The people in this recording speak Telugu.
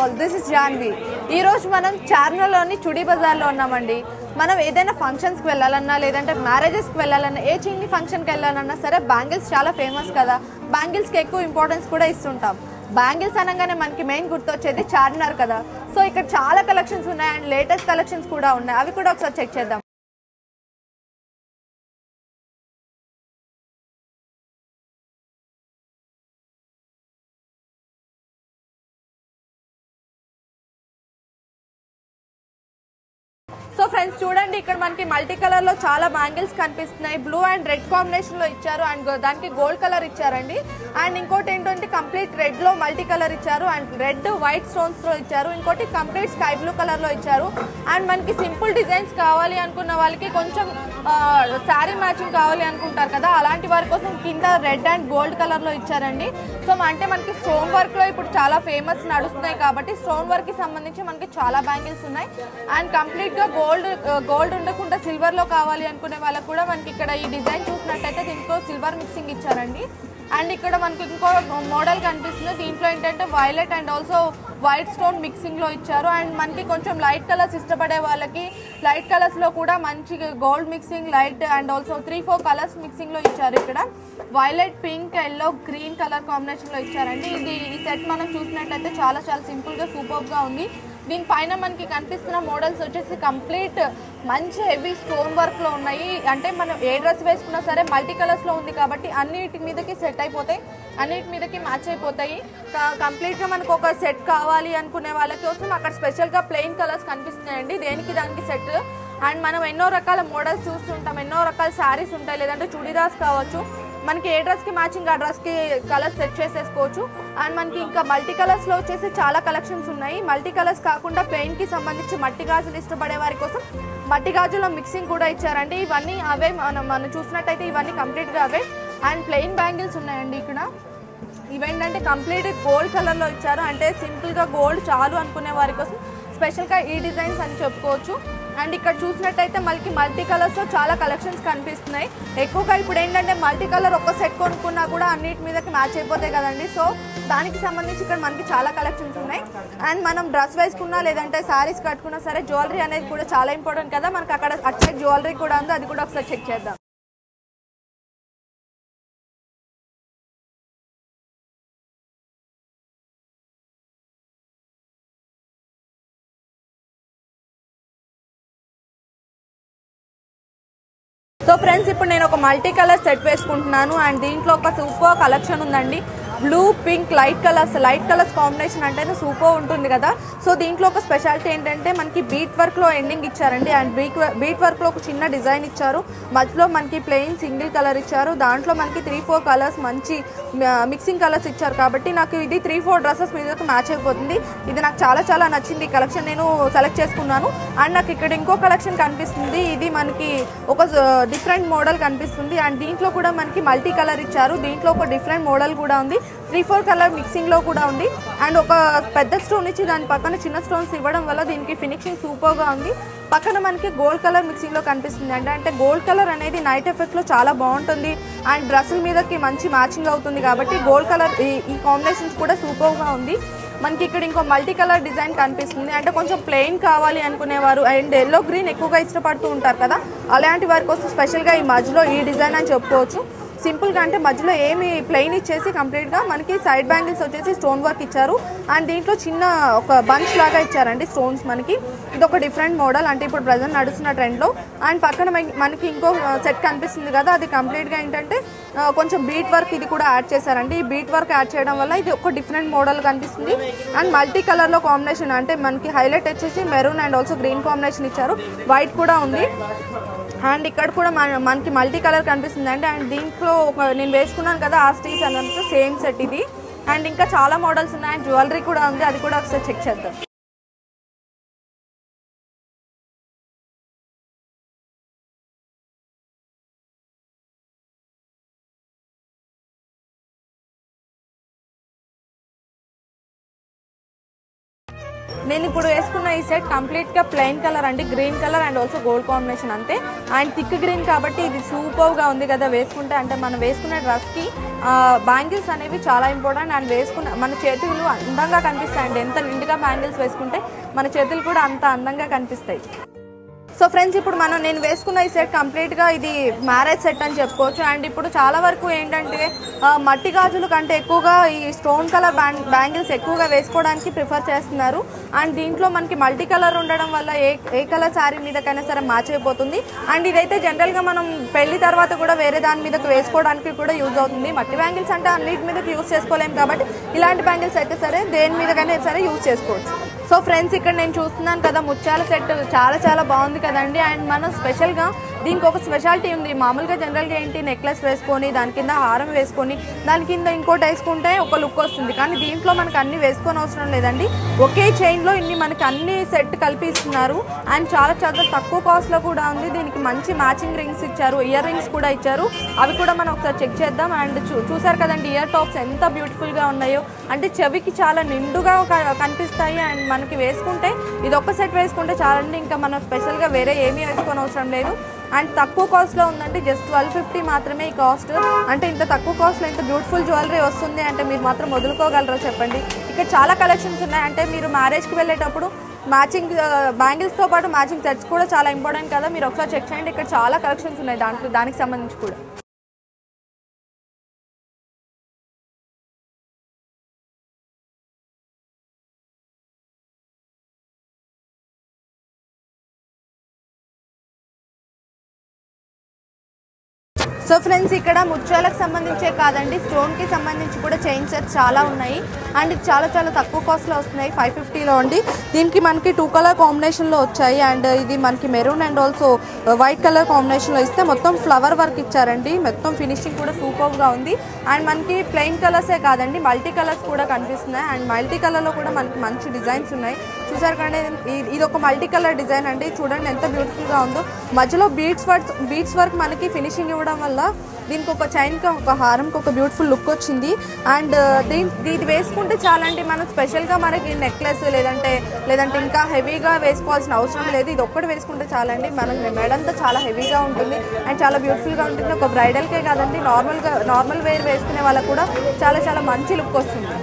All, this is Janhvi. ఈరోజు మనం చార్మినార్లోని చుడీ బజార్లో ఉన్నామండి. మనం ఏదైనా ఫంక్షన్స్కి వెళ్ళాలన్నా లేదంటే మ్యారేజెస్కి వెళ్ళాలన్నా ఏ చిన్ని ఫంక్షన్కి వెళ్ళాలన్నా సరే బ్యాంగిల్స్ చాలా ఫేమస్ కదా. బ్యాంగిల్స్కి ఎక్కువ ఇంపార్టెన్స్ కూడా ఇస్తుంటాం. బ్యాంగిల్స్ అనగానే మనకి మెయిన్ గుర్తొచ్చేది చార్మినార్ కదా. సో ఇక్కడ చాలా కలెక్షన్స్ ఉన్నాయి అండ్ లేటెస్ట్ కలెక్షన్స్ కూడా ఉన్నాయి. అవి కూడా ఒకసారి చెక్ చేద్దాం. సో ఫ్రెండ్స్ చూడండి, ఇక్కడ మనకి మల్టీ కలర్ లో చాలా బ్యాంగిల్స్ కనిపిస్తున్నాయి. బ్లూ అండ్ రెడ్ కాంబినేషన్ లో ఇచ్చారు అండ్ దానికి గోల్డ్ కలర్ ఇచ్చారండి. అండ్ ఇంకోటి ఏంటంటే కంప్లీట్ రెడ్ లో మల్టీ కలర్ ఇచ్చారు అండ్ రెడ్ వైట్ స్టోన్స్ లో ఇచ్చారు. ఇంకోటి కంప్లీట్ స్కై బ్లూ కలర్ లో ఇచ్చారు. అండ్ మనకి సింపుల్ డిజైన్స్ కావాలి అనుకున్న వాళ్ళకి కొంచెం శారీ మ్యాచింగ్ కావాలి అనుకుంటారు కదా, అలాంటి వారి కోసం కింద రెడ్ అండ్ గోల్డ్ కలర్ లో ఇచ్చారండి. సో అంటే మనకి స్టోన్ వర్క్ లో ఇప్పుడు చాలా ఫేమస్ నడుస్తున్నాయి కాబట్టి స్టోన్ వర్క్ కి సంబంధించి మనకి చాలా బ్యాంగిల్స్ ఉన్నాయి. అండ్ కంప్లీట్ గా గోల్డ్ ఉండకుండా సిల్వర్ లో కావాలి అనుకునే వాళ్ళకి కూడా మనకి ఇక్కడ ఈ డిజైన్ చూసినట్టయితే దీంట్లో సిల్వర్ మిక్సింగ్ ఇచ్చారండి. అండ్ ఇక్కడ మనకి ఇంకో మోడల్ కనిపిస్తుంది. దీంట్లో ఏంటంటే violet and also white stone mixing లో ఇచ్చారు. అండ్ మనకి కొంచెం లైట్ కలర్స్ ఇష్టపడే వాళ్ళకి లైట్ కలర్స్ లో కూడా మంచి gold mixing, light and also 3-4 colours mixing లో ఇచ్చారు. ఇక్కడ violet, pink, yellow, green colour combination లో ఇచ్చారండి. ఈ సెట్ మనం చూసినట్టయితే చాలా చాలా సింపుల్ గా సూపర్ గా ఉంది. దీనిపైన మనకి కనిపిస్తున్న మోడల్స్ వచ్చేసి కంప్లీట్ మంచి హెవీ స్టోన్ వర్క్ లో ఉన్నాయి. అంటే మనం ఏ డ్రెస్ వేసుకున్నా సరే మల్టీ కలర్స్ లో ఉంది కాబట్టి అన్నిటి మీదకి సెట్ అయిపోతాయి, అన్నిటి మీదకి మ్యాచ్ అయిపోతాయి. కంప్లీట్ గా మనకు ఒక సెట్ కావాలి అనుకునే వాళ్ళ కోసం అక్కడ స్పెషల్ గా ప్లెయిన్ కలర్స్ కనిపిస్తున్నాయండి, దేనికి దానికి సెట్. అండ్ మనం ఎన్నో రకాల మోడల్స్ చూస్తుంటాం, ఎన్నో రకాల శారీస్ ఉంటాయి, లేదంటే చుడీదార్స్ కావచ్చు. మనకి ఏ డ్రెస్కి మ్యాచింగ్ ఆ డ్రెస్కి కలర్స్ సెట్ చేసేసుకోవచ్చు. అండ్ మనకి ఇంకా మల్టీ కలర్స్లో వచ్చేసి చాలా కలెక్షన్స్ ఉన్నాయి. మల్టీ కలర్స్ కాకుండా ప్లెయిన్కి సంబంధించి మట్టి గాజులు ఇష్టపడే వారి కోసం మట్టి గాజుల మిక్సింగ్ కూడా ఇచ్చారండి. ఇవన్నీ అవే మనం చూసినట్టయితే ఇవన్నీ కంప్లీట్గా అవే. అండ్ ప్లెయిన్ బ్యాంగిల్స్ ఉన్నాయండి ఇక్కడ. ఇవేంటంటే కంప్లీట్ గోల్డ్ కలర్లో ఇచ్చారు. అంటే సింపుల్గా గోల్డ్ చాలు అనుకునే వారి కోసం స్పెషల్గా ఈ డిజైన్స్ అని చెప్పుకోవచ్చు. అండ్ ఇక్కడ చూసినట్టయితే మనకి మల్టీ కలర్స్లో చాలా కలెక్షన్స్ కనిపిస్తున్నాయి. ఎక్కువగా ఇప్పుడు ఏంటంటే మల్టీ కలర్ ఒక సెట్ కొనుక్కున్నా కూడా అన్నిటి మీదకి మ్యాచ్ అయిపోతాయి కదండి. సో దానికి సంబంధించి ఇక్కడ మనకి చాలా కలెక్షన్స్ ఉన్నాయి. అండ్ మనం డ్రెస్ వేసుకున్నా లేదంటే శారీస్ కట్టుకున్నా సరే జ్యువెలరీ అనేది కూడా చాలా ఇంపార్టెంట్ కదా. మనకి అక్కడ అటు జ్యువెలరీ కూడా ఉంది, అది కూడా ఒకసారి చెక్ చేద్దాం. సో ఫ్రెండ్స్ ఇప్పుడు నేను ఒక మల్టీ కలర్ సెట్ వేసుకుంటున్నాను. అండ్ దీంట్లో ఒక సూపర్ కలెక్షన్ ఉందండి. Blue, pink, light colours combination అంటేనే సూపర్ ఉంటుంది కదా. సో దీంట్లో ఒక స్పెషాలిటీ ఏంటంటే మనకి బీట్ వర్క్లో ఎండింగ్ ఇచ్చారండి. అండ్ బీట్ వర్క్లో ఒక చిన్న డిజైన్ ఇచ్చారు. మధ్యలో మనకి ప్లెయిన్ సింగిల్ కలర్ ఇచ్చారు. దాంట్లో మనకి 3-4 కలర్స్ మంచి మిక్సింగ్ కలర్స్ ఇచ్చారు కాబట్టి నాకు ఇది 3-4 డ్రెస్సెస్ మీదకి మ్యాచ్ అయిపోతుంది. ఇది నాకు చాలా చాలా నచ్చింది. ఈ కలెక్షన్ నేను సెలెక్ట్ చేసుకున్నాను. అండ్ నాకు ఇక్కడ ఇంకో కలెక్షన్ కనిపిస్తుంది. ఇది మనకి ఒక డిఫరెంట్ మోడల్ కనిపిస్తుంది. అండ్ దీంట్లో కూడా మనకి మల్టీ కలర్ ఇచ్చారు. దీంట్లో ఒక డిఫరెంట్ మోడల్ కూడా ఉంది, 3-4 కలర్ మిక్సింగ్లో కూడా ఉంది. అండ్ ఒక పెద్ద స్టోన్ ఇచ్చి దాని పక్కన చిన్న స్టోన్స్ ఇవ్వడం వల్ల దీనికి ఫినిషింగ్ సూపర్గా ఉంది. పక్కన మనకి గోల్డ్ కలర్ మిక్సింగ్లో కనిపిస్తుంది. అంటే గోల్డ్ కలర్ అనేది నైట్ ఎఫెక్ట్లో చాలా బాగుంటుంది అండ్ డ్రెస్సుల మీదకి మంచి మ్యాచింగ్ అవుతుంది కాబట్టి గోల్డ్ కలర్ ఈ కాంబినేషన్స్ కూడా సూపర్గా ఉంది. మనకి ఇక్కడ ఇంకో మల్టీ కలర్ డిజైన్ కనిపిస్తుంది. అంటే కొంచెం ప్లెయిన్ కావాలి అనుకునేవారు అండ్ ఎల్లో గ్రీన్ ఎక్కువగా ఇష్టపడుతూ ఉంటారు కదా, అలాంటి వారి కోసం స్పెషల్గా ఈ మధ్యలో ఈ డిజైన్ అని చెప్పుకోవచ్చు. సింపుల్గా అంటే మధ్యలో ఏమి ప్లెయిన్ ఇచ్చేసి కంప్లీట్గా మనకి సైడ్ బ్యాంగిల్స్ వచ్చేసి స్టోన్ వర్క్ ఇచ్చారు. అండ్ దీంట్లో చిన్న ఒక బంచ్ లాగా ఇచ్చారండి స్టోన్స్. మనకి ఇది ఒక డిఫరెంట్ మోడల్, అంటే ఇప్పుడు ప్రజెంట్ నడుస్తున్న ట్రెండ్లో. అండ్ పక్కన మనకి ఇంకో సెట్ కనిపిస్తుంది కదా, అది కంప్లీట్గా ఏంటంటే కొంచెం బీట్ వర్క్ ఇది కూడా యాడ్ చేశారండి. ఈ బీట్ వర్క్ యాడ్ చేయడం వల్ల ఇది ఒక డిఫరెంట్ మోడల్ కనిపిస్తుంది. అండ్ మల్టీ కలర్లో కాంబినేషన్, అంటే మనకి హైలైట్ వచ్చేసి maroon and also green combination ఇచ్చారు, వైట్ కూడా ఉంది. అండ్ ఇక్కడ కూడా మనకి మల్టీ కలర్ కనిపిస్తుంది అండి. అండ్ దీంట్లో నేను వేసుకున్నాను కదా ఆస్టీస్ అన్నట్టు సేమ్ సెట్ ఇది. అండ్ ఇంకా చాలా మోడల్స్ ఉన్నాయి. అండ్ జ్యువెలరీ కూడా ఉంది, అది కూడా ఒకసారి చెక్ చేద్దాం. నేను ఇప్పుడు వేసుకున్న ఈ సెట్ కంప్లీట్గా ప్లెయిన్ కలర్ అండి, green colour and also gold combination అంతే. అండ్ థిక్ గ్రీన్ కాబట్టి ఇది సూపర్గా ఉంది కదా వేసుకుంటే. అంటే మనం వేసుకునే డ్రెస్కి బ్యాంగిల్స్ అనేవి చాలా ఇంపార్టెంట్. అండ్ వేసుకున్న మన చేతులు అందంగా కనిపిస్తాయండి. ఎంత నిండుగా బ్యాంగిల్స్ వేసుకుంటే మన చేతులు కూడా అంత అందంగా కనిపిస్తాయి. సో ఫ్రెండ్స్, ఇప్పుడు నేను వేసుకున్న ఈ సెట్ కంప్లీట్గా ఇది మ్యారేజ్ సెట్ అని చెప్పుకోవచ్చు. అండ్ ఇప్పుడు చాలా వరకు ఏంటంటే మట్టి గాజుల కంటే ఎక్కువగా ఈ స్టోన్ కలర్ బ్యాంగిల్స్ ఎక్కువగా వేసుకోవడానికి ప్రిఫర్ చేస్తున్నారు. అండ్ దీంట్లో మనకి మల్టీ కలర్ ఉండడం వల్ల ఏ కలర్ శారీ మీదకైనా సరే మ్యాచ్ అయిపోతుంది. అండ్ ఇదైతే జనరల్గా మనం పెళ్లి తర్వాత కూడా వేరే దాని మీదకి వేసుకోవడానికి కూడా యూజ్ అవుతుంది. మట్టి బ్యాంగిల్స్ అంటే అన్నిటి మీదకి యూజ్ చేసుకోలేము కాబట్టి ఇలాంటి బ్యాంగిల్స్ అయితే సరే దేని మీదకైనా సరే యూజ్ చేసుకోవచ్చు. సో ఫ్రెండ్స్, ఇక్కడ నేను చూస్తున్నాను కదా ముత్యాల సెట్ చాలా చాలా బాగుంది కదండి. అండ్ మనం స్పెషల్గా దీనికి ఒక స్పెషాలిటీ ఉంది. మామూలుగా జనరల్గా ఏంటి నెక్లెస్ వేసుకొని దాని కింద హారం వేసుకొని దాని కింద ఇంకోటి వేసుకుంటే ఒక లుక్ వస్తుంది. కానీ దీంట్లో మనకు అన్ని వేసుకొని అవసరం లేదండి. ఒకే చైన్లో ఇన్ని మనకి అన్ని సెట్ కల్పిస్తున్నారు. అండ్ చాలా చాలా తక్కువ కాస్ట్లో కూడా ఉంది. దీనికి మంచి మ్యాచింగ్ రింగ్స్ ఇచ్చారు, ఇయర్ రింగ్స్ కూడా ఇచ్చారు. అవి కూడా మనం ఒకసారి చెక్ చేద్దాం. అండ్ చూసారు కదండి ఇయర్ టాప్స్ ఎంత బ్యూటిఫుల్గా ఉన్నాయో. అంటే చెవికి చాలా నిండుగా కనిపిస్తాయి. అండ్ మనకి వేసుకుంటే ఇది ఒక్క సెట్ వేసుకుంటే చాలండి. ఇంకా మనం స్పెషల్గా వేరే ఏమీ వేసుకొని అవసరం లేదు. అండ్ తక్కువ కాస్ట్లో ఉందండి, జస్ట్ 1250 మాత్రమే ఈ కాస్ట్. అంటే ఇంత తక్కువ కాస్ట్లో ఇంత బ్యూటిఫుల్ జ్యువెలరీ వస్తుంది అంటే మీరు మాత్రం వదులుకోగలరో చెప్పండి. ఇక్కడ చాలా కలెక్షన్స్ ఉన్నాయి. అంటే మీరు మ్యారేజ్కి వెళ్ళేటప్పుడు మ్యాచింగ్ బ్యాంగిల్స్తో పాటు మ్యాచింగ్ సెట్స్ కూడా చాలా ఇంపార్టెంట్ కదా. మీరు ఒకసారి చెక్ చేయండి, ఇక్కడ చాలా కలెక్షన్స్ ఉన్నాయి దానికి సంబంధించి కూడా. సో ఫ్రెండ్స్, ఇక్కడ ముత్యాలకు సంబంధించే కాదండి, స్టోన్కి సంబంధించి కూడా చైన్ సెట్స్ చాలా ఉన్నాయి. అండ్ ఇది చాలా చాలా తక్కువ కాస్ట్లో వస్తున్నాయి, 550లో అండి. దీనికి మనకి 2 కలర్ కాంబినేషన్లో వచ్చాయి. అండ్ ఇది మనకి maroon and also white colour కాంబినేషన్లో ఇస్తే మొత్తం ఫ్లవర్ వర్క్ ఇచ్చారండి. మొత్తం ఫినిషింగ్ కూడా సూపర్గా ఉంది. అండ్ మనకి ప్లెయిన్ కలర్సే కాదండి, మల్టీ కలర్స్ కూడా కనిపిస్తున్నాయి. అండ్ మల్టీ కలర్లో కూడా మనకి మంచి డిజైన్స్ ఉన్నాయి. చూసారు కానీ ఇది ఒక మల్టీ కలర్ డిజైన్ అండి. చూడండి ఎంత బ్యూటిఫుల్గా ఉందో. మధ్యలో బీడ్స్ వర్క్ మనకి ఫినిషింగ్ ఇవ్వడం వల్ల దీనికి ఒక చైన్కి ఒక హారంకి ఒక బ్యూటిఫుల్ లుక్ వచ్చింది. అండ్ ఇది వేసుకుంటే చాలండి. మనం స్పెషల్గా మనకి నెక్లెస్ లేదంటే ఇంకా హెవీగా వేసుకోవాల్సిన అవసరం లేదు. ఇది ఒక్కటి వేసుకుంటే చాలండి. మనకి మెడంతా చాలా హెవీగా ఉంటుంది అండ్ చాలా బ్యూటిఫుల్గా ఉంటుంది. ఒక బ్రైడల్కే కాదండి, నార్మల్ వేర్ వేసుకునే వాళ్ళకు కూడా చాలా చాలా మంచి లుక్ వస్తుంది.